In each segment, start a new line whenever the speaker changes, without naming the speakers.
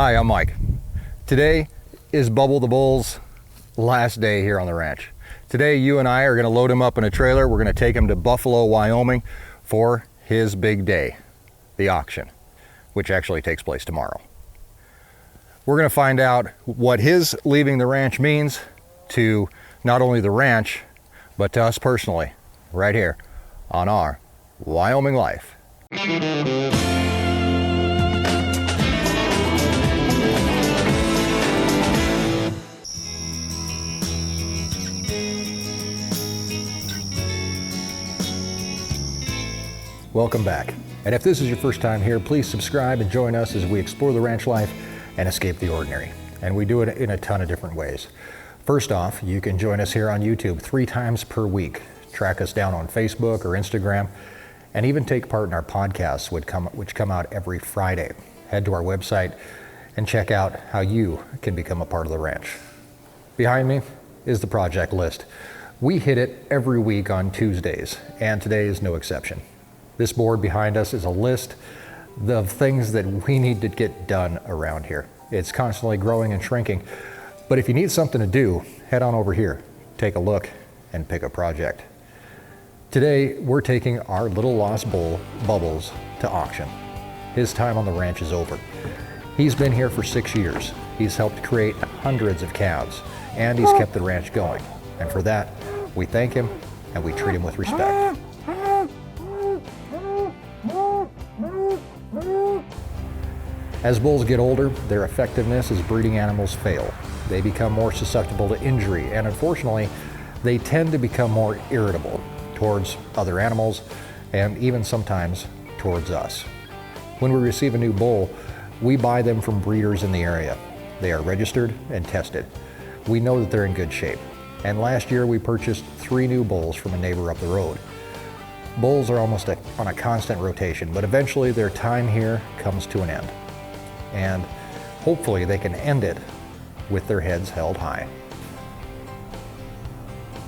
Hi, I'm Mike. Today is Bubble the Bull's last day here on the ranch. Today, you and I are going to load him up in a trailer. We're going to take him to Buffalo, Wyoming for his big day, the auction, which actually takes place tomorrow. We're going to find out what his leaving the ranch means to not only the ranch, but to us personally, right here on our Wyoming Life. Welcome back. And if this is your first time here, please subscribe and join us as we explore the ranch life and escape the ordinary. And we do it in a ton of different ways. First off, you can join us here on YouTube 3 times per week. Track us down on Facebook or Instagram, and even take part in our podcasts which come out every Friday. Head to our website and check out how you can become a part of the ranch. Behind me is the project list. We hit it every week on Tuesdays, and today is no exception. This board behind us is a list of things that we need to get done around here. It's constantly growing and shrinking, but if you need something to do, head on over here, take a look, and pick a project. Today, we're taking our little lost bull, Bubbles, to auction. His time on the ranch is over. He's been here for 6 years. He's helped create hundreds of calves, and he's kept the ranch going. And for that, we thank him and we treat him with respect. As bulls get older, their effectiveness as breeding animals fail. They become more susceptible to injury, and unfortunately, they tend to become more irritable towards other animals and even sometimes towards us. When we receive a new bull, we buy them from breeders in the area. They are registered and tested. We know that they're in good shape. And last year, we purchased 3 new bulls from a neighbor up the road. Bulls are almost on a constant rotation, but eventually their time here comes to an end. And hopefully they can end it with their heads held high.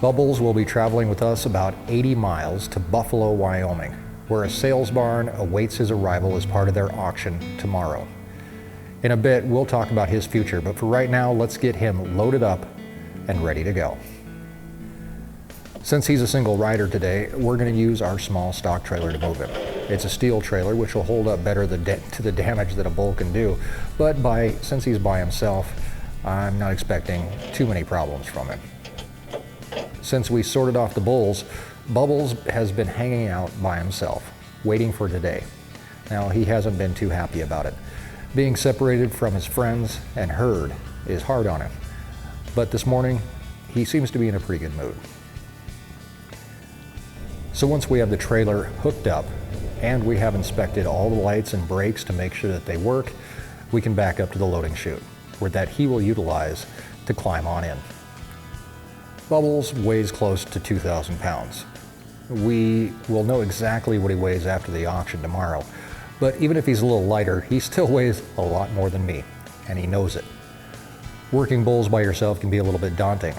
Bubbles will be traveling with us about 80 miles to Buffalo, Wyoming, where a sales barn awaits his arrival as part of their auction tomorrow. In a bit, we'll talk about his future, but for right now, let's get him loaded up and ready to go. Since he's a single rider today, we're going to use our small stock trailer to move him. It's a steel trailer which will hold up better to the damage that a bull can do, but since he's by himself, I'm not expecting too many problems from him. Since we sorted off the bulls, Bubbles has been hanging out by himself, waiting for today. Now, he hasn't been too happy about it. Being separated from his friends and herd is hard on him, but this morning, he seems to be in a pretty good mood. So once we have the trailer hooked up and we have inspected all the lights and brakes to make sure that they work, we can back up to the loading chute, where that he will utilize to climb on in. Bubbles weighs close to 2,000 pounds. We will know exactly what he weighs after the auction tomorrow, but even if he's a little lighter, he still weighs a lot more than me, and he knows it. Working bulls by yourself can be a little bit daunting.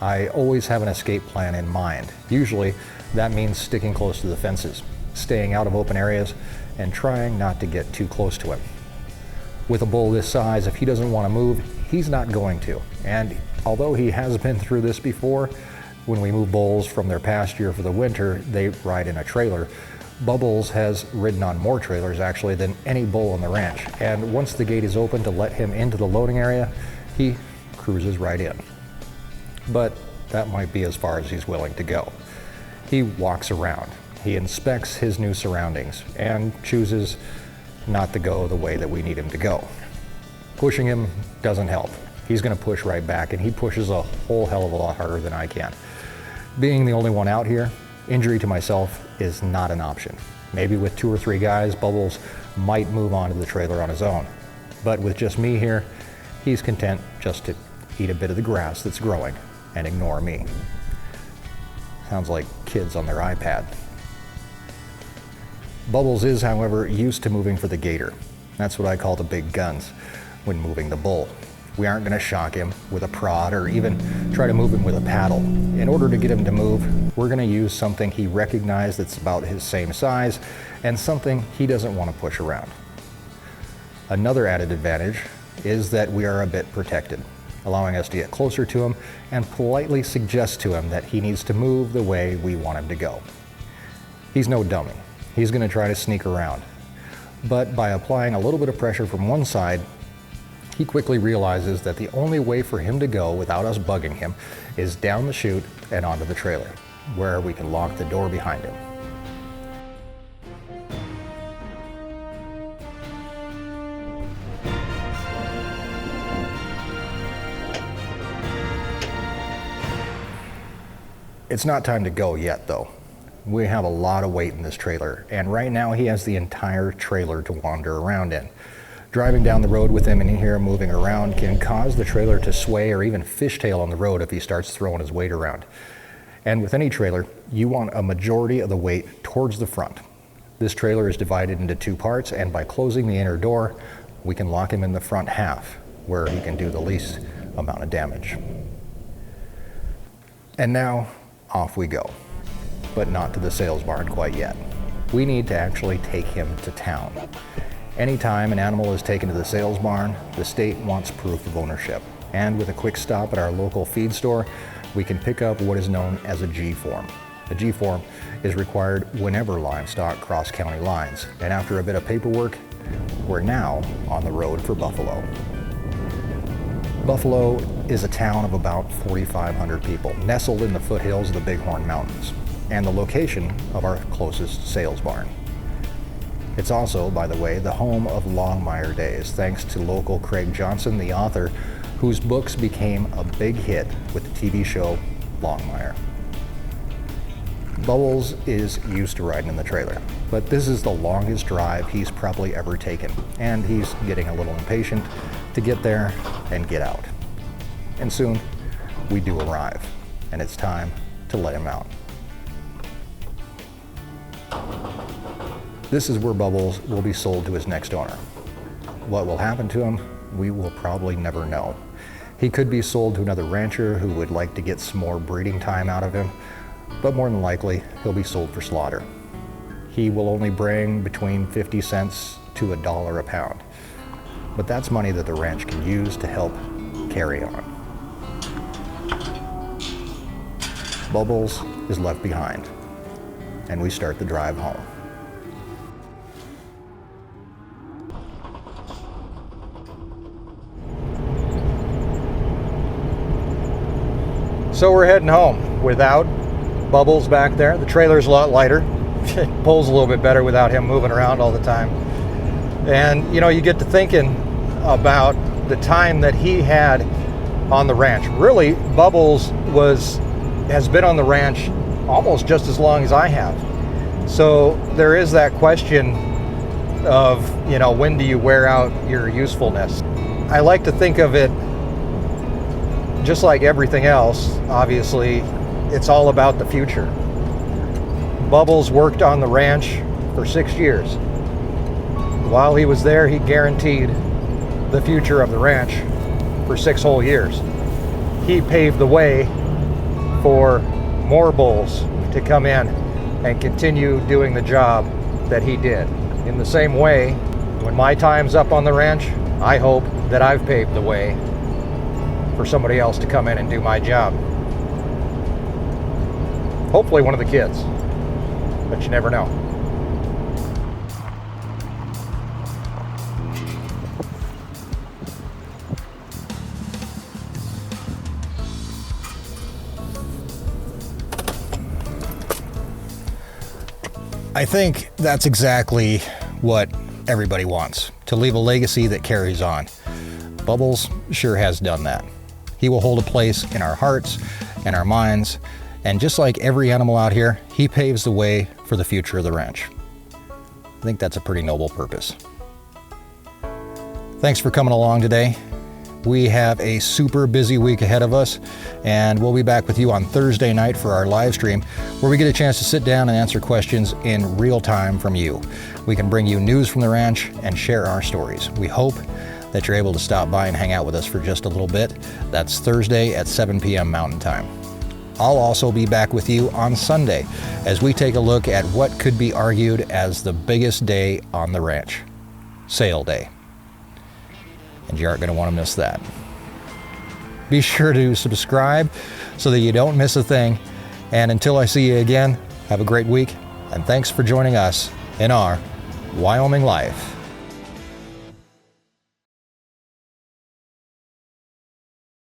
I always have an escape plan in mind. Usually, that means sticking close to the fences, staying out of open areas, and trying not to get too close to him. With a bull this size, if he doesn't want to move, he's not going to. And although he has been through this before, when we move bulls from their pasture for the winter, they ride in a trailer. Bubbles has ridden on more trailers actually than any bull on the ranch. And once the gate is open to let him into the loading area, he cruises right in. But that might be as far as he's willing to go. He walks around, he inspects his new surroundings, and chooses not to go the way that we need him to go. Pushing him doesn't help. He's going to push right back, and he pushes a whole hell of a lot harder than I can. Being the only one out here, injury to myself is not an option. Maybe with 2 or 3 guys, Bubbles might move on to the trailer on his own. But with just me here, he's content just to eat a bit of the grass that's growing and ignore me. Sounds like kids on their iPad. Bubbles is, however, used to moving for the gator. That's what I call the big guns when moving the bull. We aren't going to shock him with a prod or even try to move him with a paddle. In order to get him to move, we're going to use something he recognized that's about his same size and something he doesn't want to push around. Another added advantage is that we are a bit protected, allowing us to get closer to him and politely suggest to him that he needs to move the way we want him to go. He's no dummy. He's going to try to sneak around. But by applying a little bit of pressure from one side, he quickly realizes that the only way for him to go without us bugging him is down the chute and onto the trailer, where we can lock the door behind him. It's not time to go yet, though. We have a lot of weight in this trailer, and right now he has the entire trailer to wander around in. Driving down the road with him and in here moving around can cause the trailer to sway or even fishtail on the road if he starts throwing his weight around. And with any trailer, you want a majority of the weight towards the front. This trailer is divided into two parts, and by closing the inner door, we can lock him in the front half, where he can do the least amount of damage. And now, off we go. But not to the sales barn quite yet. We need to actually take him to town. Anytime an animal is taken to the sales barn, the state wants proof of ownership. And with a quick stop at our local feed store, we can pick up what is known as a G-form. A G-form is required whenever livestock cross county lines. And after a bit of paperwork, we're now on the road for Buffalo. Buffalo is a town of about 4,500 people, nestled in the foothills of the Bighorn Mountains, and the location of our closest sales barn. It's also, by the way, the home of Longmire Days, thanks to local Craig Johnson, the author, whose books became a big hit with the TV show Longmire. Bubbles is used to riding in the trailer, but this is the longest drive he's probably ever taken, and he's getting a little impatient to get there and get out. And soon, we do arrive, and it's time to let him out. This is where Bubbles will be sold to his next owner. What will happen to him, we will probably never know. He could be sold to another rancher who would like to get some more breeding time out of him, but more than likely, he'll be sold for slaughter. He will only bring between 50 cents to $1 a pound, but that's money that the ranch can use to help carry on. Bubbles is left behind, and we start the drive home. So we're heading home without Bubbles back there. The trailer's a lot lighter. It pulls a little bit better without him moving around all the time. And you know, you get to thinking about the time that he had on the ranch. Really, Bubbles has been on the ranch almost just as long as I have. So there is that question of, you know, when do you wear out your usefulness? I like to think of it just like everything else. Obviously, it's all about the future. Bubbles worked on the ranch for 6 years. While he was there, he guaranteed the future of the ranch for 6 whole years. He paved the way for more bulls to come in and continue doing the job that he did. In the same way, when my time's up on the ranch, I hope that I've paved the way for somebody else to come in and do my job. Hopefully one of the kids, but you never know. I think that's exactly what everybody wants, to leave a legacy that carries on. Bubbles sure has done that. He will hold a place in our hearts and our minds, and just like every animal out here, he paves the way for the future of the ranch. I think that's a pretty noble purpose. Thanks for coming along today. We have a super busy week ahead of us, and we'll be back with you on Thursday night for our live stream, where we get a chance to sit down and answer questions in real time from you. We can bring you news from the ranch and share our stories. We hope that you're able to stop by and hang out with us for just a little bit. That's Thursday at 7 p.m. Mountain Time. I'll also be back with you on Sunday as we take a look at what could be argued as the biggest day on the ranch, sale day. and you aren't going to want to miss that. Be sure to subscribe so that you don't miss a thing. And until I see you again, have a great week, and thanks for joining us in our Wyoming Life.